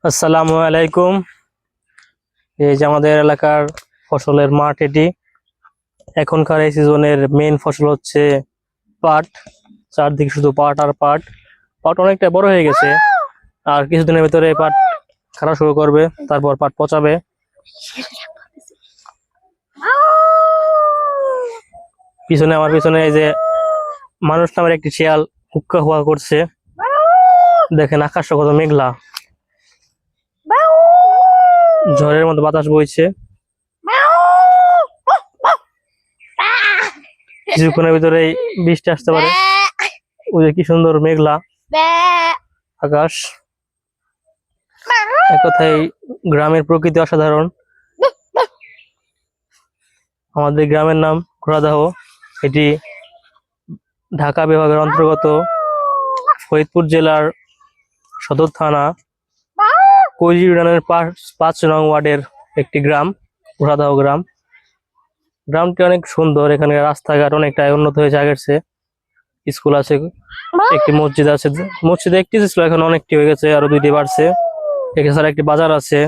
আসসালামু আলাইকুম। এই যে আমাদের এলাকার ফসলের মাঠ এটি। এখনকার এই সিজনের মেইন ফসল হচ্ছে পাট। চারদিকে শুধু পাট আর পাট। পাট অনেকটা বড় হয়ে গেছে, আর কিছুদিনের ভিতরে পাট খাওয়া শুরু করবে, তারপর পাট পচাবে। আমার পিছনে এই যে মানুষ নামের একটি শিয়াল হুক্কা হুয়া করছে। দেখেন আকাশটা কত মেঘলা, ঝড়ের মতো বাতাস বইছে। কিছুক্ষণের ভিতরেই বৃষ্টি আসতে পারে। ওই যে কি সুন্দর মেঘলা আকাশ। এক কথায় গ্রামের প্রকৃতি অসাধারণ। আমাদের গ্রামের নাম ঘোড়াদহ। এটি ঢাকা বিভাগের অন্তর্গত ফরিদপুর জেলার সদর থানা কৈজি ইউনিয়নের 5 নং ওয়ার্ডের একটি গ্রাম, ঘোড়াদহ গ্রাম। গ্রামটি অনেক সুন্দর, এখানে রাস্তাঘাট অনেকটাই উন্নত হয়েছে আগের চেয়ে। স্কুল আছে, একটি মসজিদ আছে। মসজিদে একটি ছিল, এখন অনেকটি হয়ে গেছে, আরো 2টি বাড়ছে। এছাড়া একটি বাজার আছে।